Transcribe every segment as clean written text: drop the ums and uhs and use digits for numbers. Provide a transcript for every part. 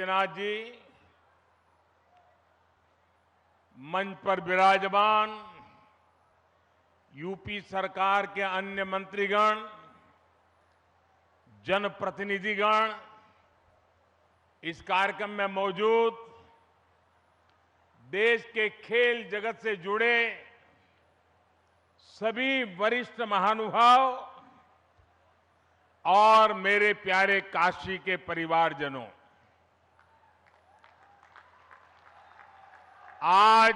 आदित्यनाथ जी, मंच पर विराजमान यूपी सरकार के अन्य मंत्रीगण, जनप्रतिनिधिगण, इस कार्यक्रम में मौजूद देश के खेल जगत से जुड़े सभी वरिष्ठ महानुभाव और मेरे प्यारे काशी के परिवारजनों, आज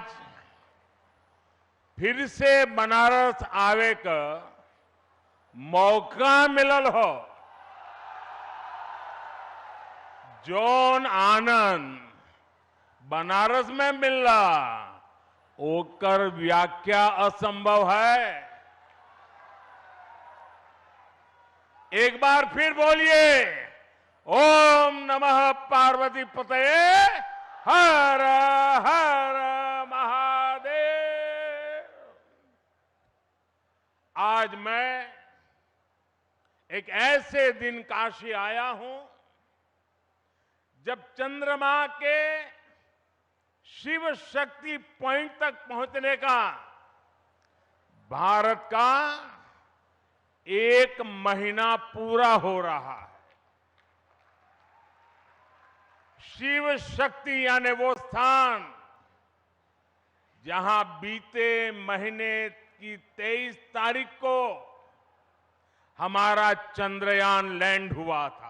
फिर से बनारस आवे का मौका मिलल हो। जौन आनंद बनारस में मिलला ओकर व्याख्या असंभव है। एक बार फिर बोलिए, ओम नमः पार्वती पतये हर हर महादेव। आज मैं एक ऐसे दिन काशी आया हूं जब चंद्रमा के शिव शक्ति पॉइंट तक पहुंचने का भारत का 1 महीना पूरा हो रहा है। शिव शक्ति यानी वो स्थान जहां बीते महीने की 23 तारीख को हमारा चंद्रयान लैंड हुआ था।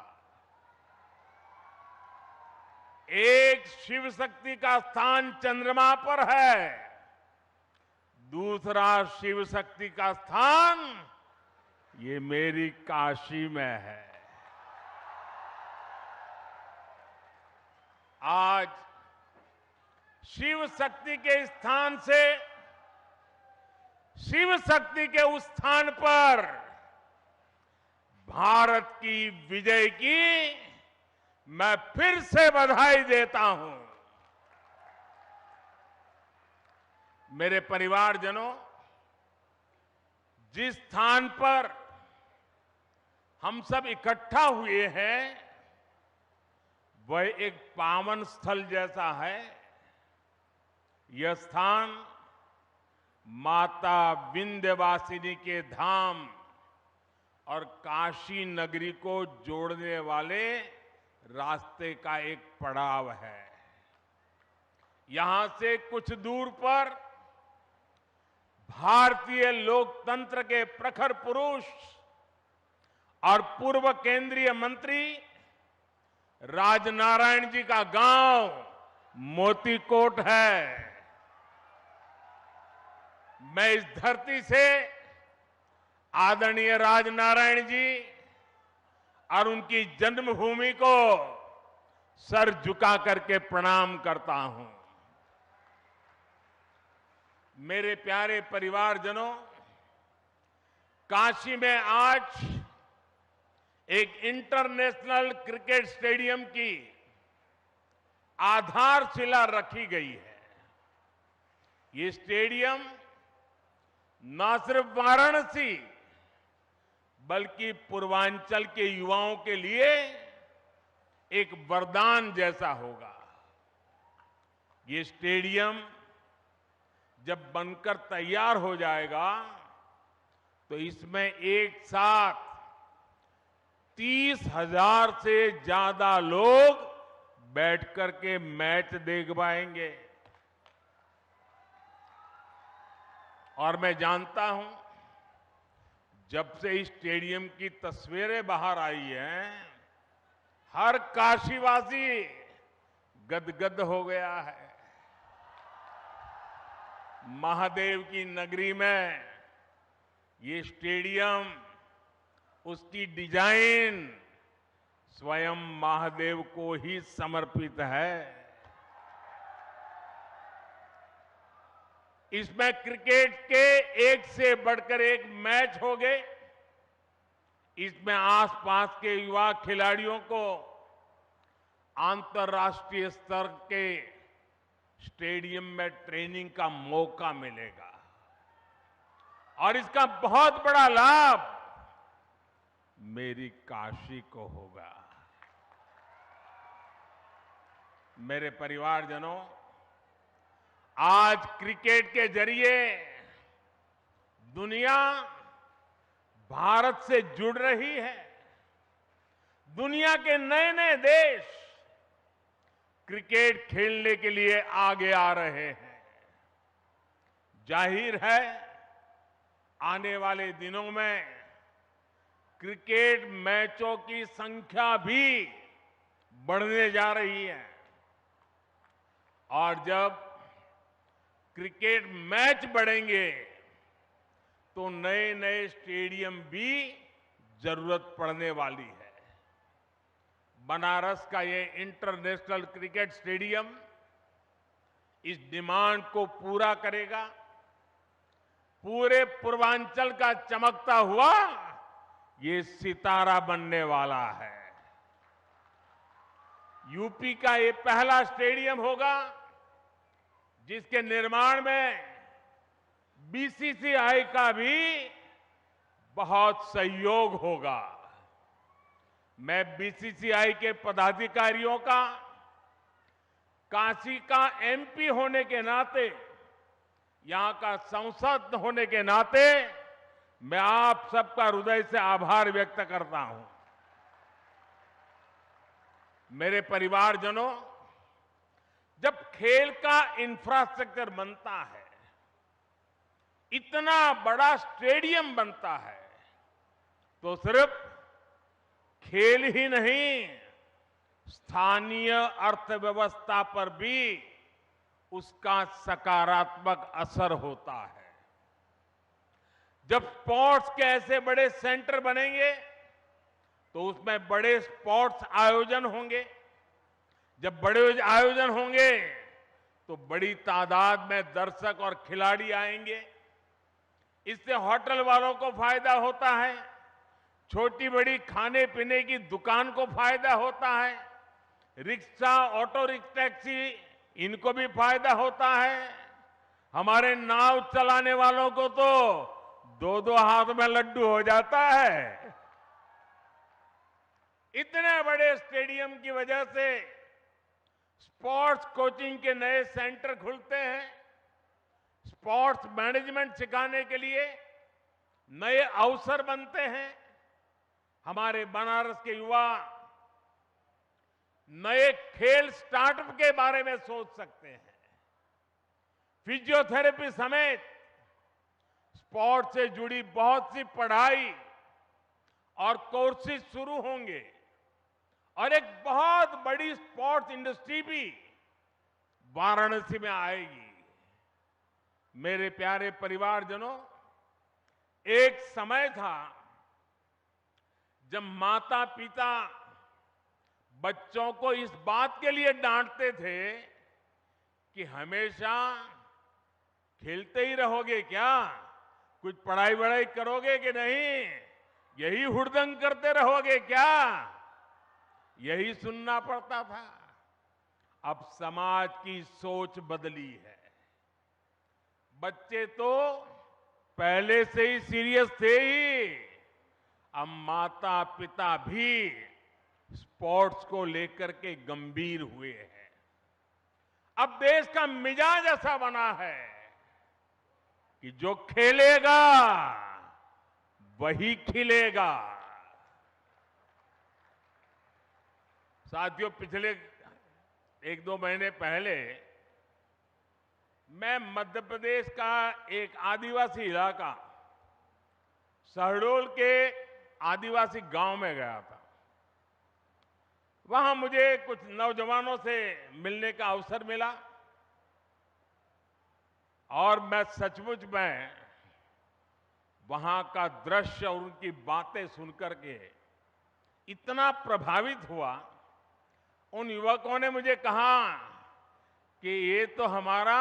एक शिव शक्ति का स्थान चंद्रमा पर है, दूसरा शिव शक्ति का स्थान ये मेरी काशी में है। आज शिव शक्ति के स्थान से शिव शक्ति के उस स्थान पर भारत की विजय की मैं फिर से बधाई देता हूं। मेरे परिवारजनों, जिस स्थान पर हम सब इकट्ठा हुए हैं वह एक पावन स्थल जैसा है। यह स्थान माता विंध्यवासिनी के धाम और काशी नगरी को जोड़ने वाले रास्ते का एक पड़ाव है। यहां से कुछ दूर पर भारतीय लोकतंत्र के प्रखर पुरुष और पूर्व केंद्रीय मंत्री राजनारायण जी का गांव मोतीकोट है। मैं इस धरती से आदरणीय राजनारायण जी और उनकी जन्मभूमि को सर झुका करके प्रणाम करता हूं। मेरे प्यारे परिवारजनों, काशी में आज एक इंटरनेशनल क्रिकेट स्टेडियम की आधारशिला रखी गई है। ये स्टेडियम न सिर्फ वाराणसी बल्कि पूर्वांचल के युवाओं के लिए एक वरदान जैसा होगा। ये स्टेडियम जब बनकर तैयार हो जाएगा तो इसमें एक साथ 30,000 से ज्यादा लोग बैठकर के मैच देख पाएंगे। और मैं जानता हूं, जब से इस स्टेडियम की तस्वीरें बाहर आई हैं, हर काशीवासी गदगद हो गया है। महादेव की नगरी में ये स्टेडियम, उसकी डिजाइन स्वयं महादेव को ही समर्पित है। इसमें क्रिकेट के एक से बढ़कर एक मैच हो गए। इसमें आसपास के युवा खिलाड़ियों को अंतर्राष्ट्रीय स्तर के स्टेडियम में ट्रेनिंग का मौका मिलेगा और इसका बहुत बड़ा लाभ मेरी काशी को होगा। मेरे परिवारजनों, आज क्रिकेट के जरिए दुनिया भारत से जुड़ रही है। दुनिया के नए नए देश क्रिकेट खेलने के लिए आगे आ रहे हैं। जाहिर है, आने वाले दिनों में क्रिकेट मैचों की संख्या भी बढ़ने जा रही है और जब क्रिकेट मैच बढ़ेंगे तो नए नए स्टेडियम भी जरूरत पड़ने वाली है। बनारस का ये इंटरनेशनल क्रिकेट स्टेडियम इस डिमांड को पूरा करेगा। पूरे पूर्वांचल का चमकता हुआ ये सितारा बनने वाला है। यूपी का ये पहला स्टेडियम होगा जिसके निर्माण में बीसीसीआई का भी बहुत सहयोग होगा। मैं बीसीसीआई के पदाधिकारियों का काशी का एमपी होने के नाते, यहां का सांसद होने के नाते मैं आप सबका हृदय से आभार व्यक्त करता हूं। मेरे परिवारजनों, जब खेल का इंफ्रास्ट्रक्चर बनता है, इतना बड़ा स्टेडियम बनता है, तो सिर्फ खेल ही नहीं, स्थानीय अर्थव्यवस्था पर भी उसका सकारात्मक असर होता है। जब स्पोर्ट्स के ऐसे बड़े सेंटर बनेंगे तो उसमें बड़े स्पोर्ट्स आयोजन होंगे। जब बड़े आयोजन होंगे तो बड़ी तादाद में दर्शक और खिलाड़ी आएंगे। इससे होटल वालों को फायदा होता है, छोटी बड़ी खाने पीने की दुकान को फायदा होता है, रिक्शा, ऑटो रिक्शा, टैक्सी, इनको भी फायदा होता है। हमारे नाव चलाने वालों को तो दो दो हाथ में लड्डू हो जाता है। इतने बड़े स्टेडियम की वजह से स्पोर्ट्स कोचिंग के नए सेंटर खुलते हैं। स्पोर्ट्स मैनेजमेंट सिखाने के लिए नए अवसर बनते हैं। हमारे बनारस के युवा नए खेल स्टार्टअप के बारे में सोच सकते हैं। फिजियोथेरेपी समेत स्पोर्ट्स से जुड़ी बहुत सी पढ़ाई और कोर्सेज शुरू होंगे और एक बहुत बड़ी स्पोर्ट्स इंडस्ट्री भी वाराणसी में आएगी। मेरे प्यारे परिवारजनों, एक समय था जब माता पिता बच्चों को इस बात के लिए डांटते थे कि हमेशा खेलते ही रहोगे क्या, कुछ पढ़ाई वढ़ाई करोगे कि नहीं, यही हुड़दंग करते रहोगे क्या, यही सुनना पड़ता था। अब समाज की सोच बदली है। बच्चे तो पहले से ही सीरियस थे ही, अब माता पिता भी स्पोर्ट्स को लेकर के गंभीर हुए हैं। अब देश का मिजाज ऐसा बना है कि जो खेलेगा वही खिलेगा। साथियों, पिछले एक दो महीने पहले मैं मध्य प्रदेश का एक आदिवासी इलाका शहडोल के आदिवासी गांव में गया था। वहां मुझे कुछ नौजवानों से मिलने का अवसर मिला और मैं सचमुच में वहां का दृश्य और उनकी बातें सुनकर के इतना प्रभावित हुआ। उन युवकों ने मुझे कहा कि ये तो हमारा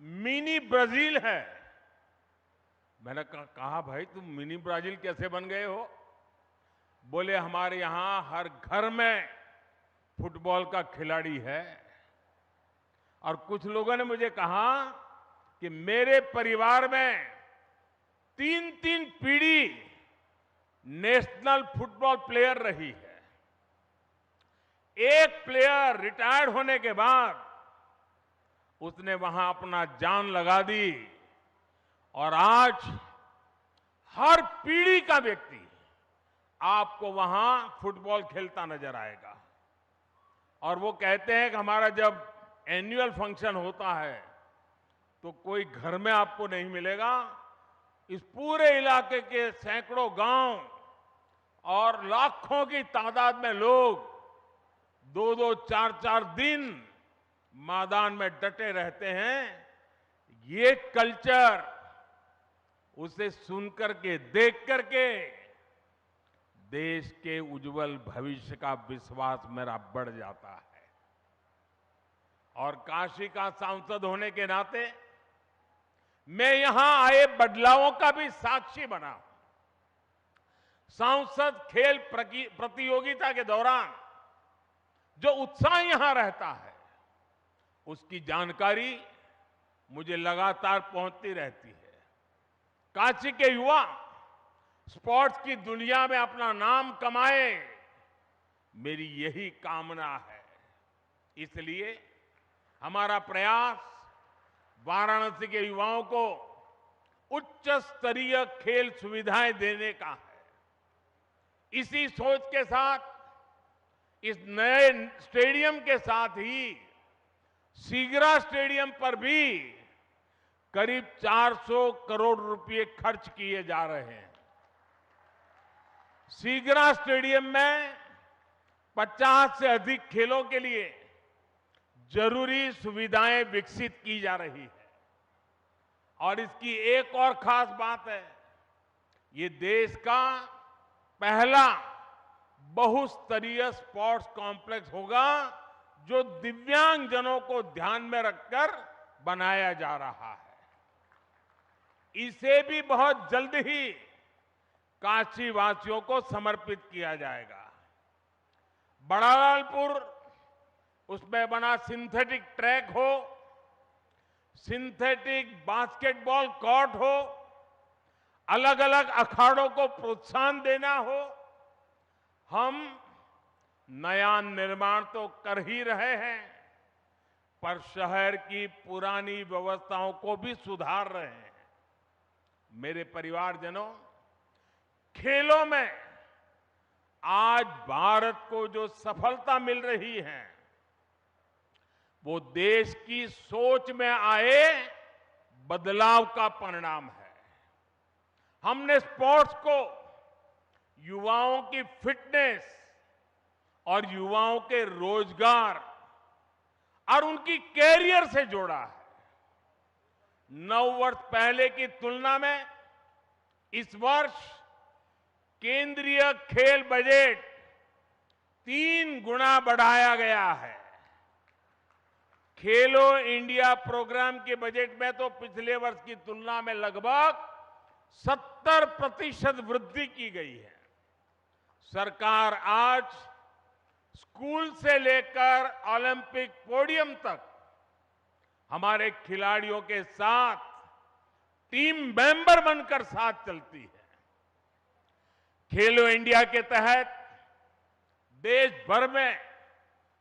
मिनी ब्राजील है। मैंने कहा भाई, तुम मिनी ब्राजील कैसे बन गए हो? बोले, हमारे यहां हर घर में फुटबॉल का खिलाड़ी है। और कुछ लोगों ने मुझे कहा कि मेरे परिवार में 3-3 पीढ़ी नेशनल फुटबॉल प्लेयर रही है। एक प्लेयर रिटायर्ड होने के बाद उसने वहां अपना जान लगा दी और आज हर पीढ़ी का व्यक्ति आपको वहां फुटबॉल खेलता नजर आएगा। और वो कहते हैं कि हमारा जब एनुअल फंक्शन होता है तो कोई घर में आपको नहीं मिलेगा, इस पूरे इलाके के सैकड़ों गांव और लाखों की तादाद में लोग 2-2, 4-4 दिन मैदान में डटे रहते हैं। ये कल्चर उसे सुन करके, देख करके देश के उज्जवल भविष्य का विश्वास मेरा बढ़ जाता है। और काशी का सांसद होने के नाते मैं यहां आए बदलावों का भी साक्षी बना हूं। सांसद खेल प्रतियोगिता के दौरान जो उत्साह यहां रहता है, उसकी जानकारी मुझे लगातार पहुंचती रहती है। काशी के युवा स्पोर्ट्स की दुनिया में अपना नाम कमाए, मेरी यही कामना है। इसलिए हमारा प्रयास वाराणसी के युवाओं को उच्च स्तरीय खेल सुविधाएं देने का है। इसी सोच के साथ इस नए स्टेडियम के साथ ही सीगरा स्टेडियम पर भी करीब 400 करोड़ रुपए खर्च किए जा रहे हैं। सीगरा स्टेडियम में 50 से अधिक खेलों के लिए जरूरी सुविधाएं विकसित की जा रही है। और इसकी एक और खास बात है, ये देश का पहला बहुस्तरीय स्पोर्ट्स कॉम्प्लेक्स होगा जो दिव्यांगजनों को ध्यान में रखकर बनाया जा रहा है। इसे भी बहुत जल्द ही काशी वासियों को समर्पित किया जाएगा। बड़ालालपुर, उसमें बना सिंथेटिक ट्रैक हो, सिंथेटिक बास्केटबॉल कोर्ट हो, अलग अलग अखाड़ों को प्रोत्साहन देना हो, हम नया निर्माण तो कर ही रहे हैं, पर शहर की पुरानी व्यवस्थाओं को भी सुधार रहे हैं। मेरे परिवारजनों, खेलों में आज भारत को जो सफलता मिल रही है, वो देश की सोच में आए बदलाव का परिणाम है। हमने स्पोर्ट्स को युवाओं की फिटनेस और युवाओं के रोजगार और उनकी कैरियर से जोड़ा है। 9 वर्ष पहले की तुलना में इस वर्ष केंद्रीय खेल बजट 3 गुना बढ़ाया गया है। खेलो इंडिया प्रोग्राम के बजट में तो पिछले वर्ष की तुलना में लगभग 70% वृद्धि की गई है। सरकार आज स्कूल से लेकर ओलंपिक पोडियम तक हमारे खिलाड़ियों के साथ टीम मेंबर बनकर साथ चलती है। खेलो इंडिया के तहत देश भर में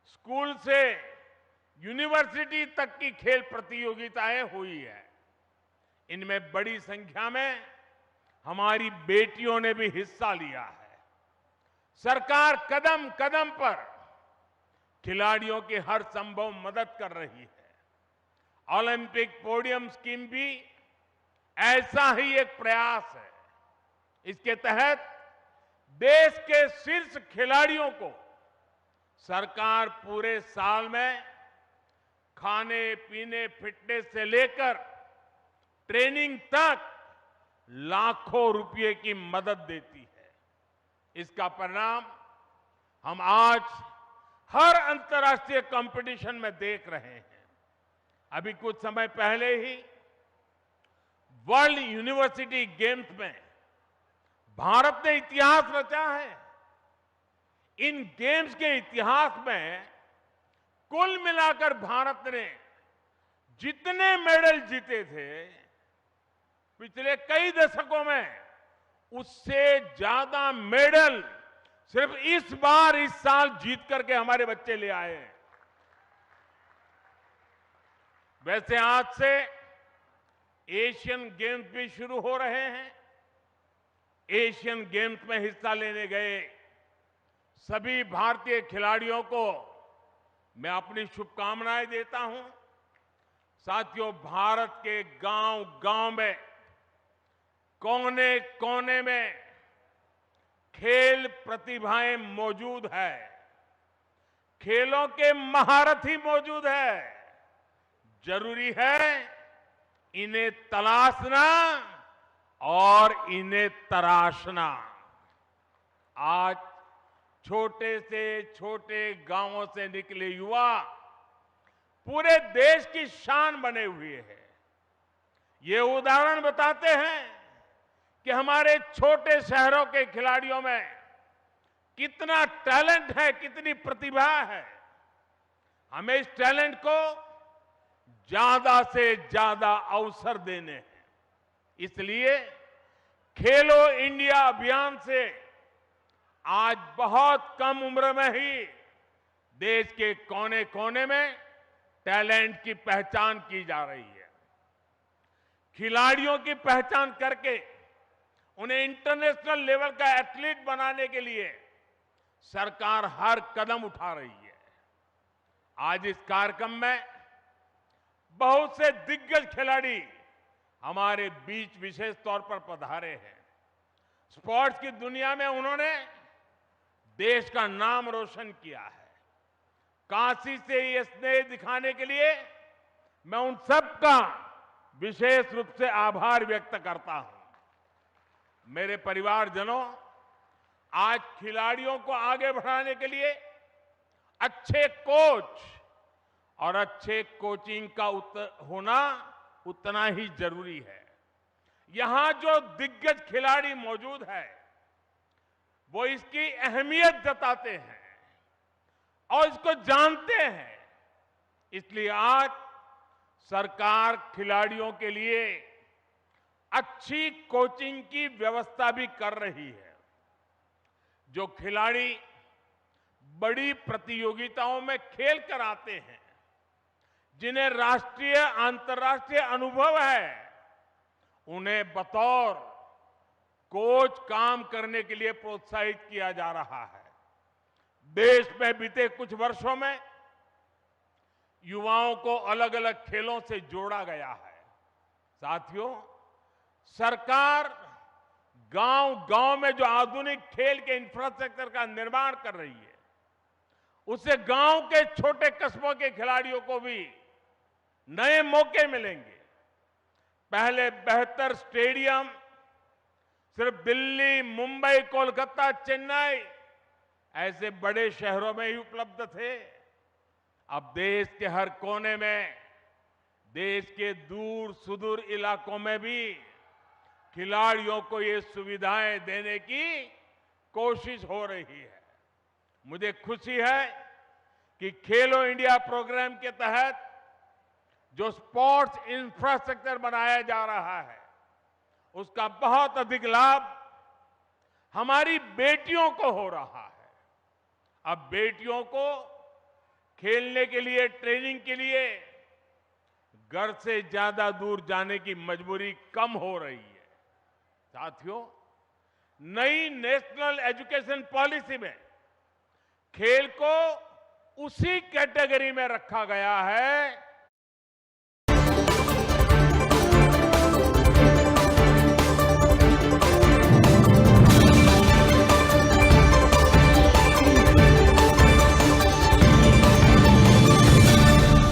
स्कूल से यूनिवर्सिटी तक की खेल प्रतियोगिताएं हुई है। इनमें बड़ी संख्या में हमारी बेटियों ने भी हिस्सा लिया है। सरकार कदम कदम पर खिलाड़ियों की हर संभव मदद कर रही है। ओलंपिक पोडियम स्कीम भी ऐसा ही एक प्रयास है। इसके तहत देश के शीर्ष खिलाड़ियों को सरकार पूरे साल में खाने पीने, फिटनेस से लेकर ट्रेनिंग तक लाखों रुपए की मदद देती है। इसका परिणाम हम आज हर अंतर्राष्ट्रीय कंपटीशन में देख रहे हैं। अभी कुछ समय पहले ही वर्ल्ड यूनिवर्सिटी गेम्स में भारत ने इतिहास रचा है। इन गेम्स के इतिहास में कुल मिलाकर भारत ने जितने मेडल जीते थे पिछले कई दशकों में, उससे ज्यादा मेडल सिर्फ इस बार इस साल जीत करके हमारे बच्चे ले आए हैं। वैसे आज से एशियन गेम्स भी शुरू हो रहे हैं। एशियन गेम्स में हिस्सा लेने गए सभी भारतीय खिलाड़ियों को मैं अपनी शुभकामनाएं देता हूं। साथियों, भारत के गांव-गांव में, कोने-कोने में खेल प्रतिभाएं मौजूद है। खेलों के महारथी मौजूद है। जरूरी है इन्हें तलाशना और इन्हें तराशना। आज छोटे से छोटे गांवों से निकले युवा पूरे देश की शान बने हुए हैं। ये उदाहरण बताते हैं कि हमारे छोटे शहरों के खिलाड़ियों में कितना टैलेंट है, कितनी प्रतिभा है। हमें इस टैलेंट को ज्यादा से ज्यादा अवसर देने हैं। इसलिए खेलो इंडिया अभियान से आज बहुत कम उम्र में ही देश के कोने-कोने में टैलेंट की पहचान की जा रही है। खिलाड़ियों की पहचान करके उन्हें इंटरनेशनल लेवल का एथलीट बनाने के लिए सरकार हर कदम उठा रही है। आज इस कार्यक्रम में बहुत से दिग्गज खिलाड़ी हमारे बीच विशेष तौर पर पधारे हैं। स्पोर्ट्स की दुनिया में उन्होंने देश का नाम रोशन किया है। काशी से ये स्नेह दिखाने के लिए मैं उन सबका विशेष रूप से आभार व्यक्त करता हूं। मेरे परिवारजनों, आज खिलाड़ियों को आगे बढ़ाने के लिए अच्छे कोच और अच्छे कोचिंग का होना उतना ही जरूरी है। यहां जो दिग्गज खिलाड़ी मौजूद है वो इसकी अहमियत जताते हैं और इसको जानते हैं। इसलिए आज सरकार खिलाड़ियों के लिए अच्छी कोचिंग की व्यवस्था भी कर रही है। जो खिलाड़ी बड़ी प्रतियोगिताओं में खेल कर आते हैं, जिन्हें राष्ट्रीय अंतर्राष्ट्रीय अनुभव है, उन्हें बतौर कोच काम करने के लिए प्रोत्साहित किया जा रहा है। देश में बीते कुछ वर्षों में युवाओं को अलग अलग खेलों से जोड़ा गया है। साथियों, सरकार गांव-गांव में जो आधुनिक खेल के इंफ्रास्ट्रक्चर का निर्माण कर रही है, उससे गांव के छोटे कस्बों के खिलाड़ियों को भी नए मौके मिलेंगे। पहले बेहतर स्टेडियम सिर्फ दिल्ली, मुंबई, कोलकाता, चेन्नई ऐसे बड़े शहरों में ही उपलब्ध थे। अब देश के हर कोने में, देश के दूर सुदूर इलाकों में भी खिलाड़ियों को ये सुविधाएं देने की कोशिश हो रही है। मुझे खुशी है कि खेलो इंडिया प्रोग्राम के तहत जो स्पोर्ट्स इंफ्रास्ट्रक्चर बनाया जा रहा है, उसका बहुत अधिक लाभ हमारी बेटियों को हो रहा है। अब बेटियों को खेलने के लिए, ट्रेनिंग के लिए घर से ज्यादा दूर जाने की मजबूरी कम हो रही है। साथियों, नई नेशनल एजुकेशन पॉलिसी में खेल को उसी कैटेगरी में रखा गया है